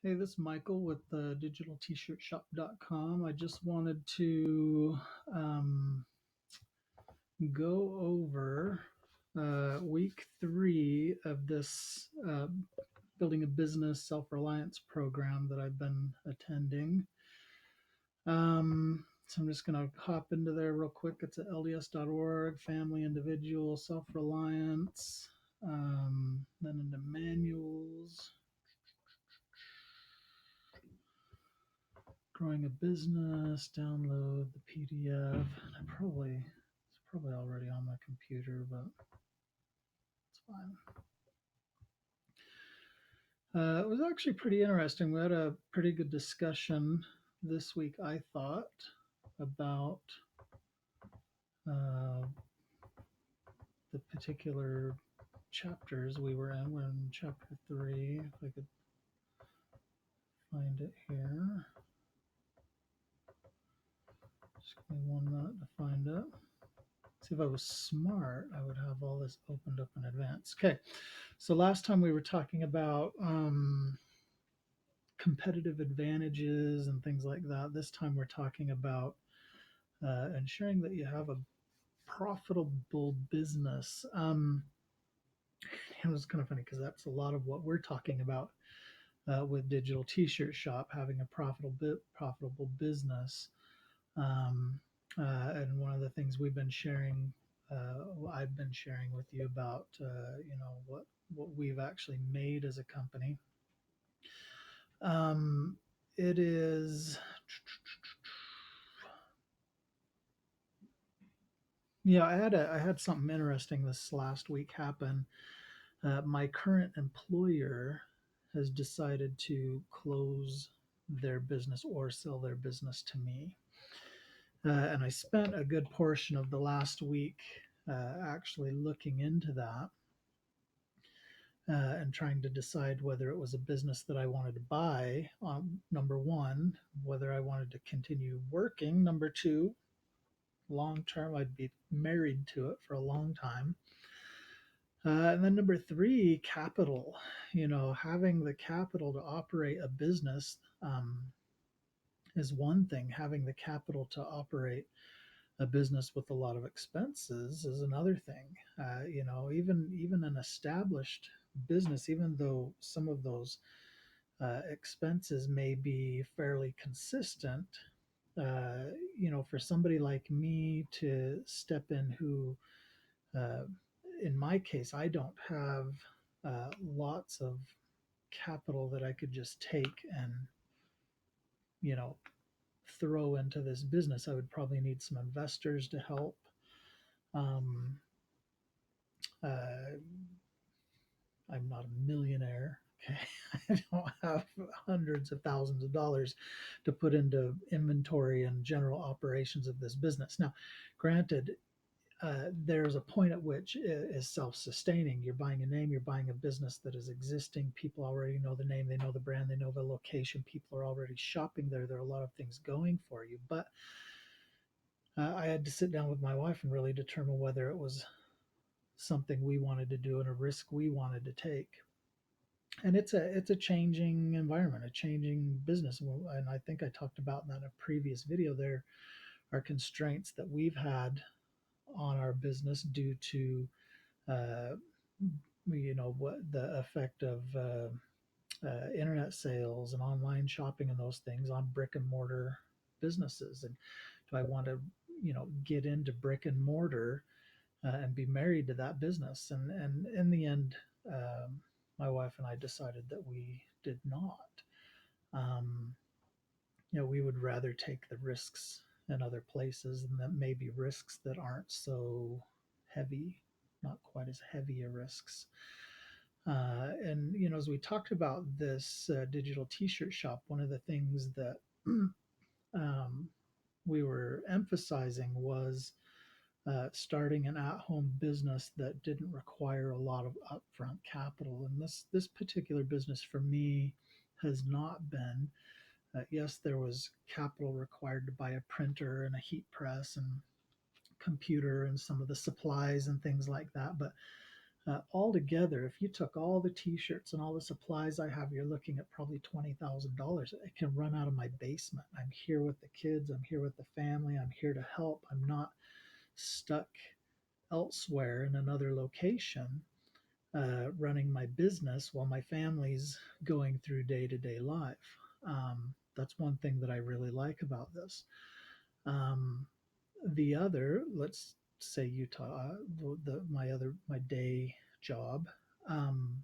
Hey, this is Michael with digitaltshirtshop.com. I just wanted to um, go over week 3 of this building a business self-reliance program that I've been attending. So I'm just going to hop into there real quick. It's at lds.org, family, individual, self-reliance, then into manuals. Growing a business, download the PDF. It's probably already on my computer, but it's fine. It was actually pretty interesting. We had a pretty good discussion this week, I thought, about uh, the particular chapters we were in. We're in chapter 3. If I could find it here. Just give me 1 minute to find it. See, if I was smart, I would have all this opened up in advance. Okay, so last time we were talking about competitive advantages and things like that. This time we're talking about ensuring that you have a profitable business. It was kind of funny because that's a lot of what we're talking about with Digital T-Shirt Shop, having a profitable business. Um, and one of the things I've been sharing with you about, what we've actually made as a company. Um, it is, I had something interesting this last week happen. My current employer has decided to close their business or sell their business to me. And I spent a good portion of the last week actually looking into that and trying to decide whether it was a business that I wanted to buy. Number one, whether I wanted to continue working. Number two, long term, I'd be married to it for a long time. And then number three, capital. Having the capital to operate a business is one thing. Having the capital to operate a business with a lot of expenses is another thing. Even an established business, even though some of those expenses may be fairly consistent, for somebody like me to step in who, uh, in my case, I don't have lots of capital that I could just take and, you know, throw into this business. I would probably need some investors to help. Um, uh, I'm not a millionaire. Okay. I don't have hundreds of thousands of dollars to put into inventory and general operations of this business. Now, granted, there's a point at which it is self-sustaining. You're buying a name, you're buying a business that is existing. People already know the name, they know the brand, they know the location. People are already shopping there. There are a lot of things going for you. But I had to sit down with my wife and really determine whether it was something we wanted to do and a risk we wanted to take. And it's a changing environment, a changing business. And I think I talked about that in a previous video. There are constraints that we've had on our business due to uh, what the effect of internet sales and online shopping and those things on brick and mortar businesses. And do I want to get into brick and mortar and be married to that business? And in the end, my wife and I decided that we did not. Um, we would rather take the risks in other places, and that may be risks that aren't so heavy, not quite as heavy a risks. And as we talked about this digital T-shirt shop, one of the things that um, we were emphasizing was starting an at-home business that didn't require a lot of upfront capital. And this particular business for me has not been. Yes, there was capital required to buy a printer and a heat press and computer and some of the supplies and things like that, but Altogether, if you took all the t-shirts and all the supplies I have, you're looking at probably $20,000. It can run out of my basement. I'm here with the kids. I'm here with the family. I'm here to help. I'm not stuck elsewhere in another location running my business while my family's going through day-to-day life. That's one thing that I really like about this. Um, the other, let's say Utah, my day job. Um,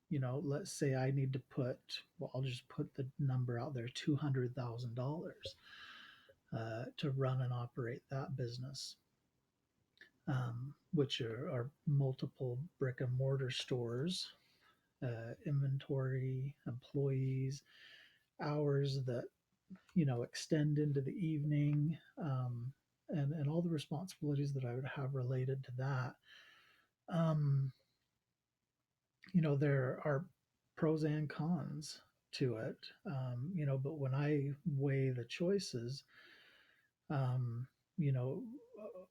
let's say I need to put, well, I'll just put the number out there, $200,000 to run and operate that business, which are multiple brick and mortar stores, inventory, employees, hours that extend into the evening, and all the responsibilities that I would have related to that. Um, there are pros and cons to it, but when I weigh the choices, um, you know,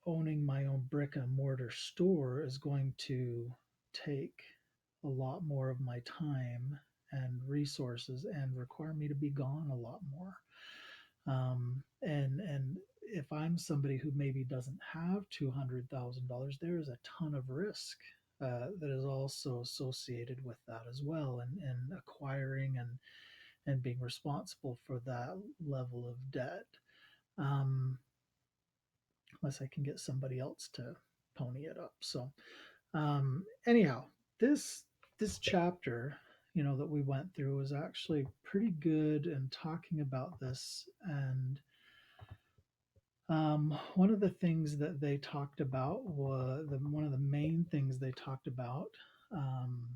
owning my own brick and mortar store is going to take a lot more of my time and resources and require me to be gone a lot more. And if I'm somebody who maybe doesn't have $200,000, there is a ton of risk that is also associated with that as well, and acquiring and being responsible for that level of debt. Um, Unless I can get somebody else to pony it up. So anyhow, this this chapter, that we went through was actually pretty good in talking about this. And one of the things that they talked about was one of the main things they talked about. Um,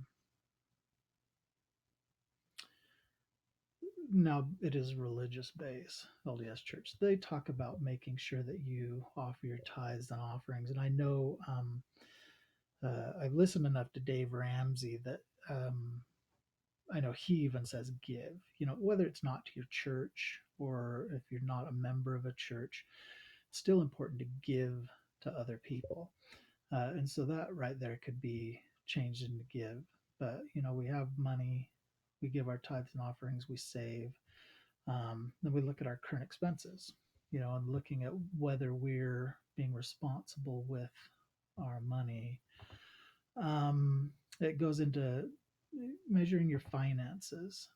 Now it is religious base, LDS Church. They talk about making sure that you offer your tithes and offerings. And I know I've listened enough to Dave Ramsey that I know he even says give. Whether it's not to your church or if you're not a member of a church, it's still important to give to other people. And so that right there could be changed into give. But we have money, we give our tithes and offerings, we save. Then we look at our current expenses, and looking at whether we're being responsible with our money. It goes into measuring your finances,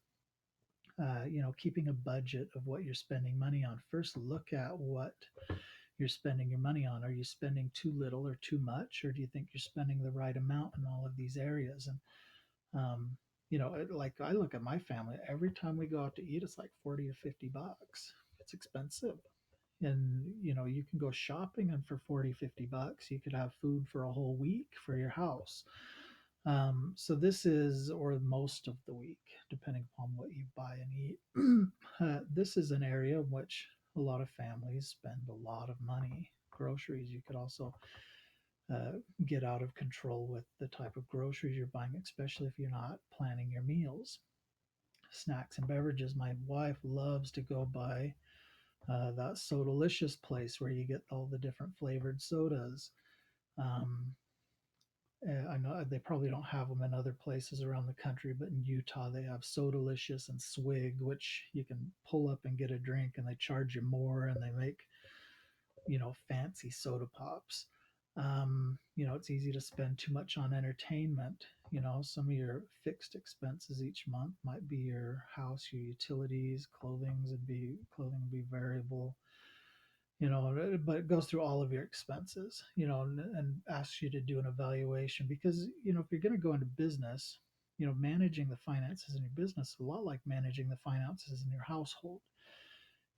keeping a budget of what you're spending money on. First, look at what you're spending your money on. Are you spending too little or too much, or do you think you're spending the right amount in all of these areas? And like I look at my family, every time we go out to eat, it's like 40 to $50. It's expensive. And you can go shopping, and for 40, $50 you could have food for a whole week for your house. So this is, or most of the week, depending upon what you buy and eat. This is an area in which a lot of families spend a lot of money. Groceries, you could also get out of control with the type of groceries you're buying, especially if you're not planning your meals. Snacks and beverages. My wife loves to go by that Sodalicious place where you get all the different flavored sodas. Um, I know they probably don't have them in other places around the country, but in Utah they have Sodalicious and Swig, which you can pull up and get a drink, and they charge you more, and they make fancy soda pops. It's easy to spend too much on entertainment. Some of your fixed expenses each month might be your house, your utilities, clothing would be variable, but it goes through all of your expenses, and asks you to do an evaluation, because, if you're going to go into business, managing the finances in your business is a lot like managing the finances in your household.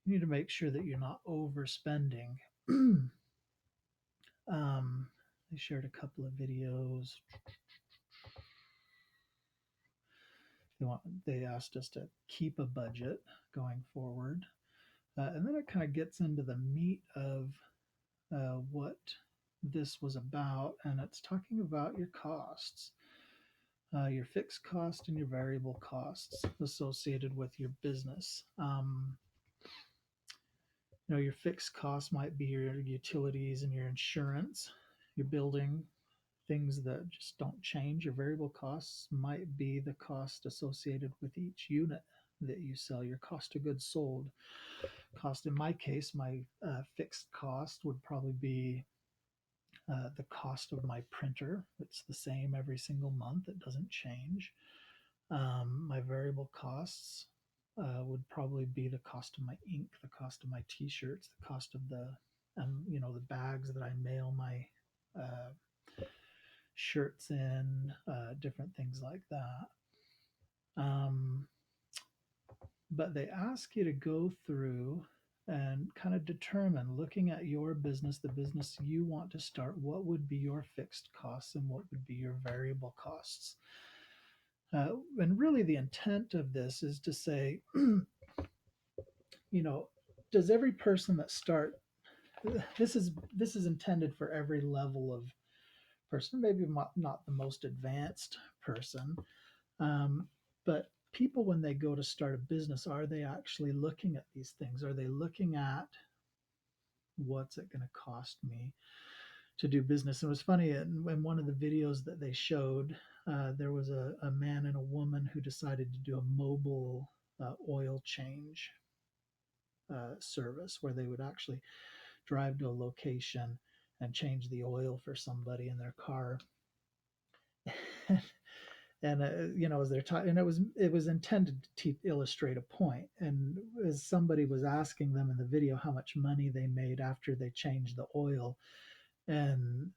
You need to make sure that you're not overspending. They shared a couple of videos. They asked us to keep a budget going forward. And then it kind of gets into the meat of what this was about, and it's talking about your costs, your fixed cost and your variable costs associated with your business. Your fixed cost might be your utilities and your insurance, your building things that just don't change. Your variable costs might be the cost associated with each unit that you sell, your cost of goods sold. Cost, in my case, my fixed cost would probably be the cost of my printer. It's the same every single month, it doesn't change. My variable costs would probably be the cost of my ink, the cost of my t-shirts, the cost of the bags that I mail my uh, shirts in, different things like that. Um, but they ask you to go through and kind of determine, looking at your business, the business you want to start, what would be your fixed costs and what would be your variable costs. And really, the intent of this is to say, you know, does every person that start this is intended for every level of person, maybe not the most advanced person, um, but people, when they go to start a business, are they actually looking at these things? Are they looking at what's it going to cost me to do business? And it was funny, in one of the videos that they showed, there was a man and a woman who decided to do a mobile oil change service where they would actually drive to a location and change the oil for somebody in their car. And as they're talking, and it was intended to illustrate a point. And as somebody was asking them in the video how much money they made after they changed the oil, and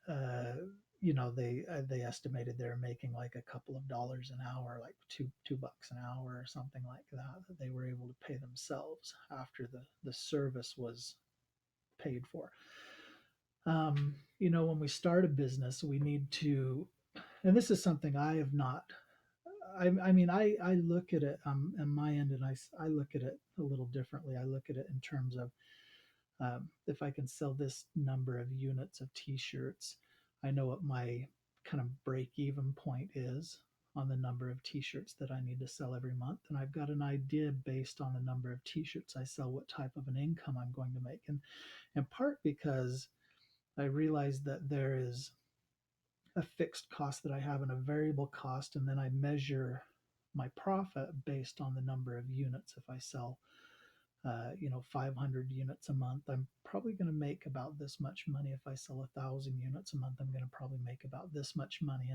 they estimated they were making like a couple of dollars an hour, like $2 an hour or something like that they were able to pay themselves after the service was paid for. When we start a business, we need to, and this is something I have not. I look at it on my end, and I look at it a little differently. I look at it in terms of, if I can sell this number of units of T-shirts, I know what my kind of break-even point is on the number of T-shirts that I need to sell every month, and I've got an idea based on the number of T-shirts I sell, what type of an income I'm going to make, and in part because I realize that there is a fixed cost that I have and a variable cost, and then I measure my profit based on the number of units. If I sell, 500 units a month, I'm probably going to make about this much money. If I sell 1,000 units a month, I'm going to probably make about this much money.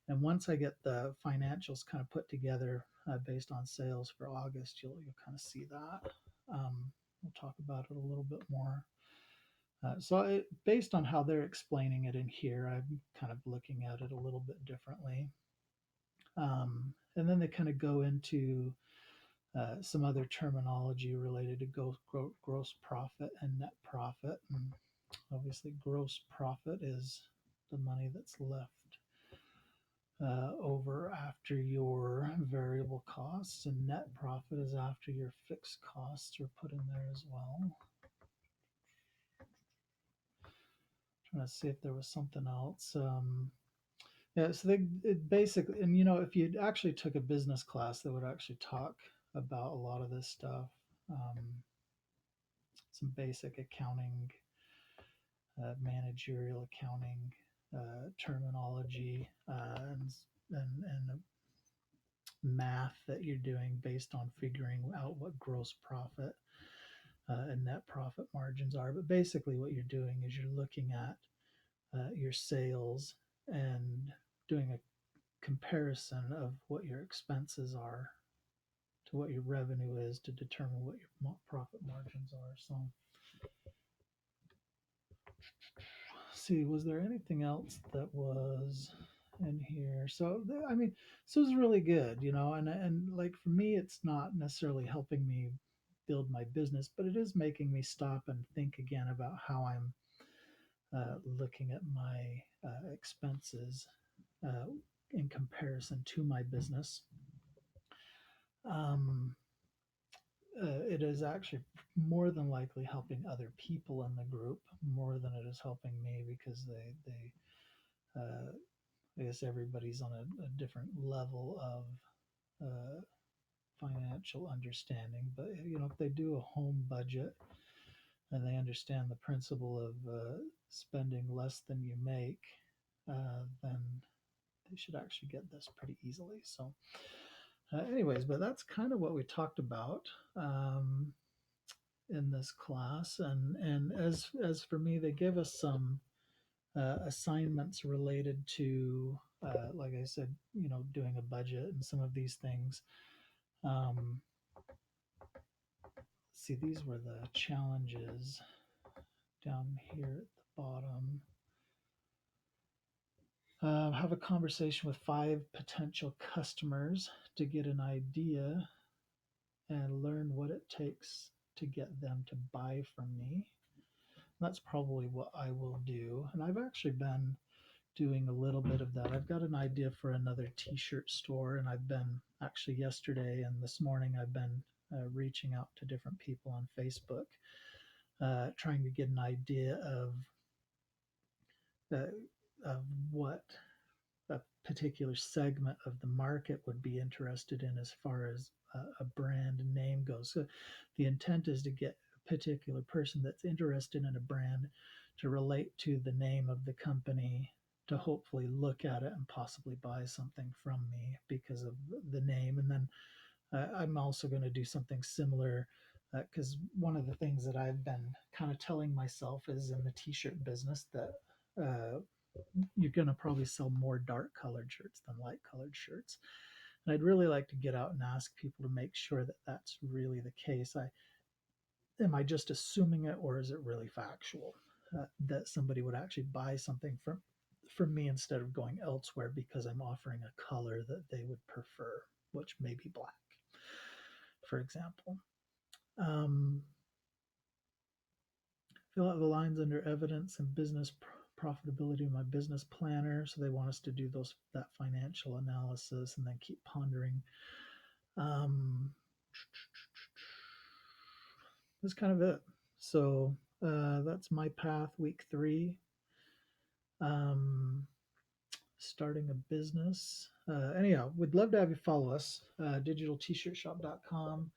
And once I get the financials kind of put together based on sales for August, you'll kind of see that. We'll talk about it a little bit more. Based on how they're explaining it in here, I'm kind of looking at it a little bit differently. And then they kind of go into some other terminology related to gross profit and net profit. And obviously, gross profit is the money that's left over after your variable costs, and net profit is after your fixed costs are put in there as well. Trying to see if there was something else. Yeah, so it basically, and if you actually took a business class, that would actually talk about a lot of this stuff. Some basic accounting, managerial accounting terminology, and math that you're doing based on figuring out what gross profit and net profit margins are. But basically, what you're doing is you're looking at your sales and doing a comparison of what your expenses are to what your revenue is to determine what your profit margins are. So, see, was there anything else that was in here? So, this was really good, and like for me, it's not necessarily helping me build my business, but it is making me stop and think again about how I'm looking at my expenses uh, in comparison to my business. Um, it is actually more than likely helping other people in the group more than it is helping me, because I guess everybody's on a different level of financial understanding. But if they do a home budget and they understand the principle of spending less than you make, then they should actually get this pretty easily. So, anyways, but that's kind of what we talked about in this class. And as for me, they give us some assignments related to, like I said, doing a budget and some of these things. Um, see, these were the challenges down here at the bottom. Have a conversation with 5 potential customers to get an idea and learn what it takes to get them to buy from me. That's probably what I will do. And I've actually been doing a little bit of that. I've got an idea for another t-shirt store, and I've been actually yesterday and this morning I've been reaching out to different people on Facebook, trying to get an idea uh, of what a particular segment of the market would be interested in as far as a brand name goes. So the intent is to get a particular person that's interested in a brand to relate to the name of the company, to hopefully look at it and possibly buy something from me because of the name. And then I'm also going to do something similar because one of the things that I've been kind of telling myself is in the t-shirt business that you're going to probably sell more dark colored shirts than light colored shirts. And I'd really like to get out and ask people to make sure that that's really the case. Am I just assuming it, or is it really factual that somebody would actually buy something from me instead of going elsewhere because I'm offering a color that they would prefer, which may be black, for example. Um, Fill out the lines under evidence and business profitability of my business planner. So they want us to do that financial analysis and then keep pondering. That's kind of it. So that's my path, week 3. Um, Starting a business. Anyhow, we'd love to have you follow us. digitaltshirtshop.com.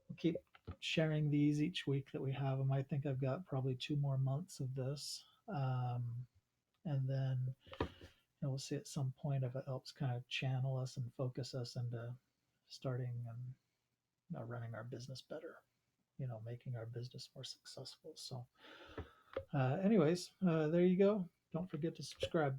We'll keep sharing these each week that we have them. I think I've got probably 2 more months of this. And then we'll see at some point if it helps kind of channel us and focus us into starting and running our business better, making our business more successful. So, anyways, there you go. Don't forget to subscribe.